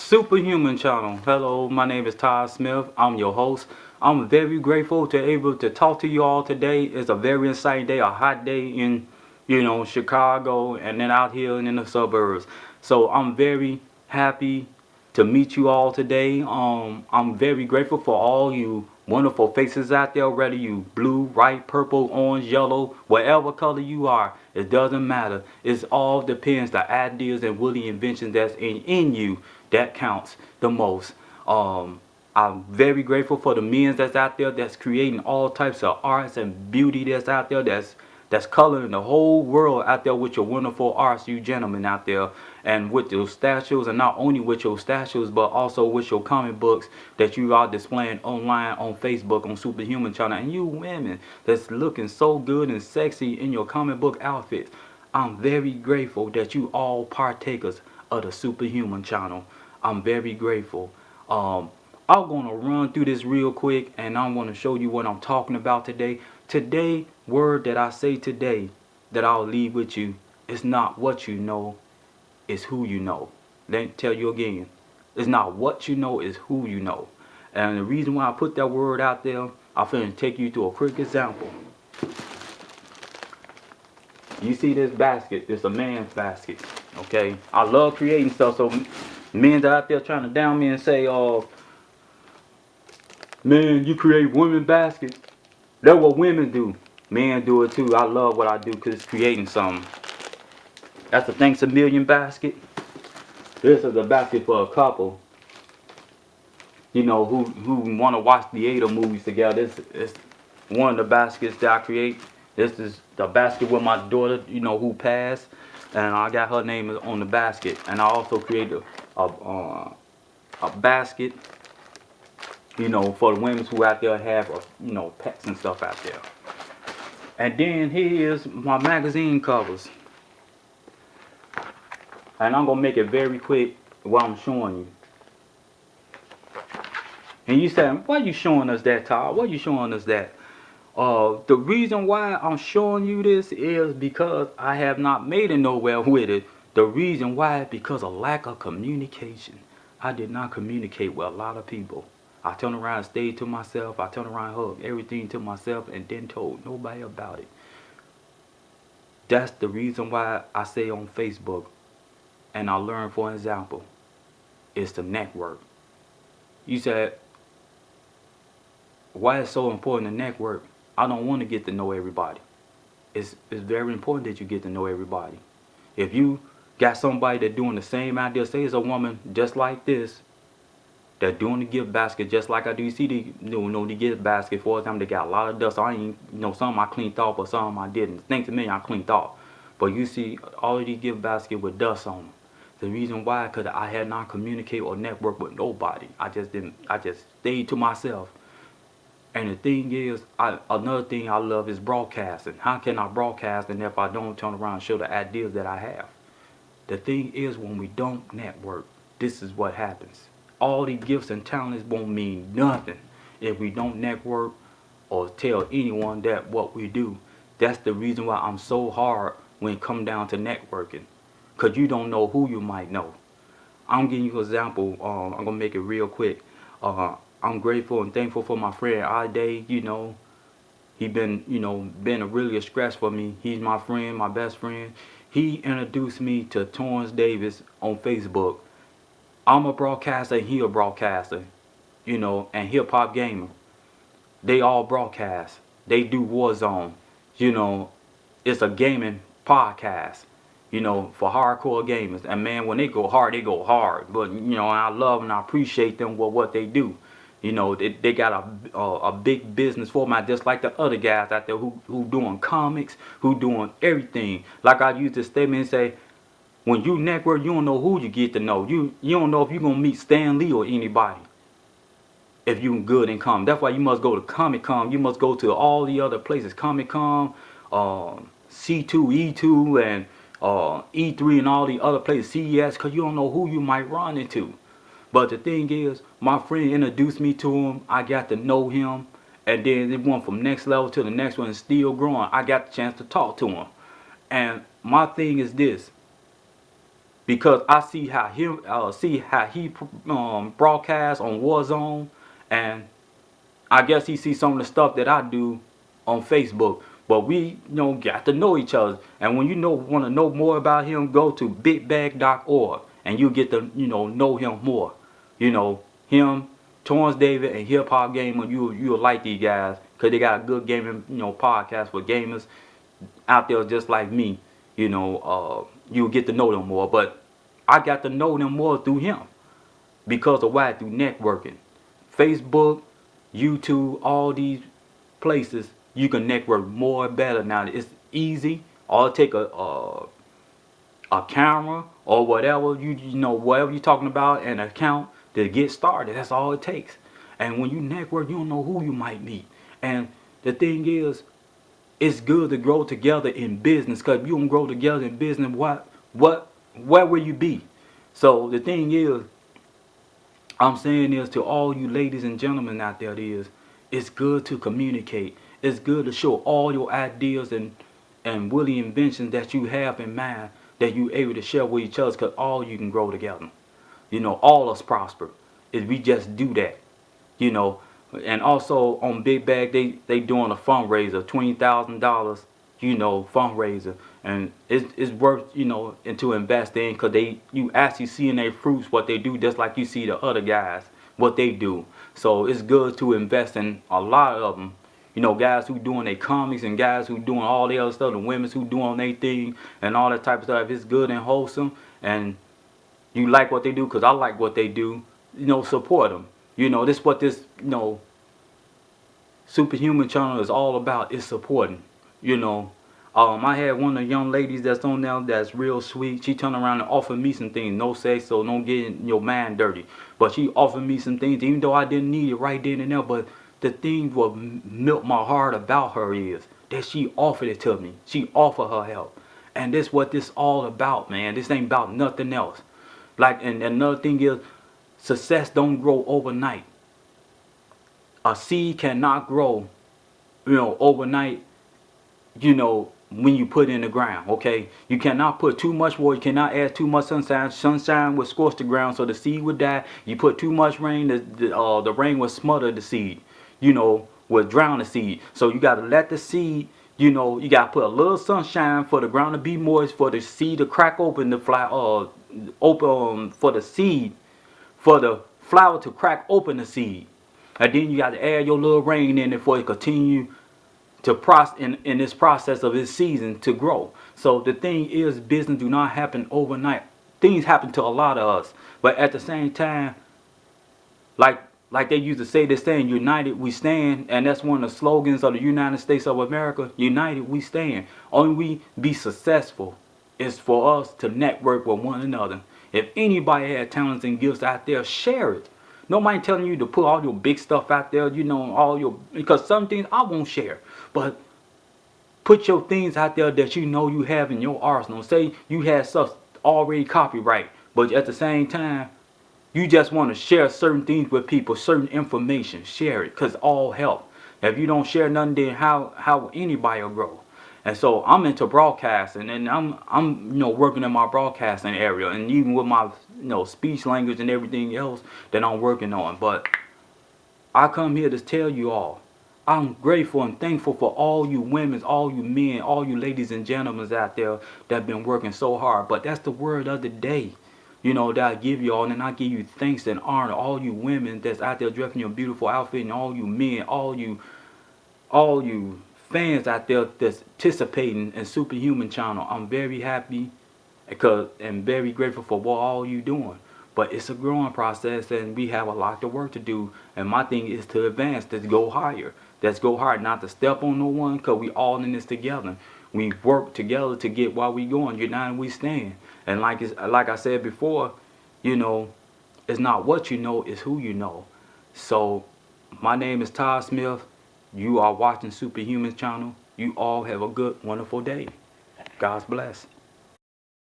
Superhuman Channel. Hello, my name is Todd Smith. I'm your host. I'm very grateful to able to talk to you all today. It's a very exciting day, a hot day in, Chicago and then out here and in the suburbs. So I'm very happy to meet you all today. I'm very grateful for all you wonderful faces out there, whether you blue, white, purple, orange, yellow, whatever color you are. It doesn't matter. It's all depends the ideas and witty inventions that's in you that counts the most. I'm very grateful for the men that's out there that's creating all types of arts and beauty that's out there that's coloring the whole world out there with your wonderful arts, you gentlemen out there, and with your statues, and not only with your statues, but also with your comic books that you are displaying online on Facebook on Superhuman Channel, and you women that's looking so good and sexy in your comic book outfits. I'm very grateful that you all partakers of the Superhuman Channel. I'm very grateful. Um, I'm gonna run through this real quick, and I'm gonna show you what I'm talking about today. Today, word that I say today, that I'll leave with you, is not what you know, it's who you know. Let me tell you again. It's not what you know, it's who you know. And the reason why I put that word out there, I'm finna take you through a quick example. You see this basket, it's a man's basket. Okay? I love creating stuff, so men out there trying to down me and say, man, you create women baskets. That's what women do. Men do it too. I love what I do because it's creating something. That's a Thanks a Million basket. This is a basket for a couple, who want to watch theater movies together. This is one of the baskets that I create. This is the basket with my daughter, who passed, and I got her name on the basket. And I also created a basket, for the women who out there have, pets and stuff out there. And then here is my magazine covers. And I'm going to make it very quick while I'm showing you. And you say, why are you showing us that, Todd? Why are you showing us that? The reason why I'm showing you this is because I have not made it nowhere with it. The reason why is because of lack of communication. I did not communicate with a lot of people. I turned around and stayed to myself. I turned around and hugged everything to myself and didn't told nobody about it. That's the reason why I say on Facebook, and I learned, for example, is to network. You said, why it's so important to network? I don't want to get to know everybody. It's very important that you get to know everybody. If you got somebody that doing the same idea, say it's a woman just like this, that doing the gift basket just like I do. You see the gift basket, for example, they got a lot of dust. I ain't, some I cleaned off, but some I didn't. Thanks to me, I cleaned off. But you see all of these gift baskets with dust on them. The reason why, because I had not communicated or networked with nobody. I just stayed to myself. And the thing is, another thing I love is broadcasting. How can I broadcast and if I don't turn around and show the ideas that I have? The thing is, when we don't network, this is what happens. All these gifts and talents won't mean nothing if we don't network or tell anyone that what we do. That's the reason why I'm so hard when it comes down to networking. Because you don't know who you might know. I'm giving you an example. I'm going to make it real quick. I'm grateful and thankful for my friend Ade. He been a really a scratch for me. He's my friend, my best friend. He introduced me to Torrance Davis on Facebook. I'm a broadcaster and he a broadcaster, and hip hop gamer. They all broadcast. They do Warzone. You know, it's a gaming podcast, for hardcore gamers. And man, when they go hard, they go hard. But, I love and I appreciate them for what they do. They got a big business format just like the other guys out there who doing comics, who doing everything. Like I use this statement and say, when you network, you don't know who you get to know. You don't know if you're going to meet Stan Lee or anybody if you good in comics. That's why you must go to Comic Con. You must go to all the other places. Comic Con, C2, E2, and E3 and all the other places. CES, because you don't know who you might run into. But the thing is, my friend introduced me to him. I got to know him. And then it went from next level to the next one and still growing. I got the chance to talk to him. And my thing is this. because I see how he broadcasts on Warzone, and I guess he sees some of the stuff that I do on Facebook. But we, got to know each other. And when you want to know more about him, go to bigbag.org and you get to, know him more. Him, Torrance David, and Hip Hop Gamer, you'll like these guys because they got a good gaming, podcast for gamers out there just like me. You'll get to know them more. But I got to know them more through him because of why? Through networking. Facebook, YouTube, all these places you can network more and better now. It's easy. All it take a camera or whatever whatever you're talking about, an account to get started. That's all it takes. And when you network, you don't know who you might meet. And the thing is, it's good to grow together in business, because if you don't grow together in business, where will you be? So the thing is, I'm saying is to all you ladies and gentlemen out there is, it's good to communicate. It's good to show all your ideas and witty inventions that you have in mind that you able to share with each other, because all you can grow together. All us prosper if we just do that. you know. And also on Big Bag, they doing a fundraiser, $20,000, fundraiser, and it's worth and to invest in, because you actually seeing their fruits, what they do, just like you see the other guys what they do. So it's good to invest in a lot of them. Guys who doing their comics and guys who doing all the other stuff, the women who doing their thing and all that type of stuff. It's good and wholesome, and you like what they do, because I like what they do, support them. This what this, Superhuman channel is all about, is supporting. I had one of the young ladies that's on there that's real sweet. She turned around and offered me some things. No sex, so don't get your mind dirty. But she offered me some things, even though I didn't need it right then and there. But the thing what melt my heart about her is that she offered it to me. She offered her help. And that's what this all about, man. This ain't about nothing else. And another thing is, success don't grow overnight. A seed cannot grow, overnight, when you put in the ground, okay? You cannot put too much water, you cannot add too much sunshine. Sunshine will scorch the ground, so the seed would die. You put too much rain, the rain will smother the seed, will drown the seed. So you got to let the seed, you got to put a little sunshine for the ground to be moist, for the seed to crack open, the fly, open, for the seed, for the flower to crack open the seed. And then you got to add your little rain in it for it to continue to in this process of this season to grow. So the thing is, business do not happen overnight. Things happen to a lot of us, but at the same time, like they used to say, this saying, united we stand, and that's one of the slogans of the United States of America. United we stand. Only we be successful is for us to network with one another. If anybody had talents and gifts out there, share it. Nobody telling you to put all your big stuff out there, because some things I won't share. But put your things out there that you have in your arsenal. Say you had stuff already copyright, but at the same time, you just want to share certain things with people, certain information. Share it, because all help. If you don't share nothing, then how anybody will grow? And so I'm into broadcasting, and I'm working in my broadcasting area, and even with my speech language and everything else that I'm working on. But I come here to tell you all, I'm grateful and thankful for all you women, all you men, all you ladies and gentlemen out there that have been working so hard. But that's the word of the day, that I give you all, and I give you thanks and honor, all you women that's out there dressing your beautiful outfit, and all you men, all you fans out there that's participating in Superhuman channel. I'm very happy and very grateful for what all you doing. But it's a growing process, and we have a lot of work to do. And my thing is to advance, to go higher. Let's go hard, not to step on no one, because we all in this together. We work together to get while we going. United we stand. And like I said before, it's not what you know, it's who you know. So my name is Todd Smith. You are watching Superhuman channel. You all have a good, wonderful day. God's bless.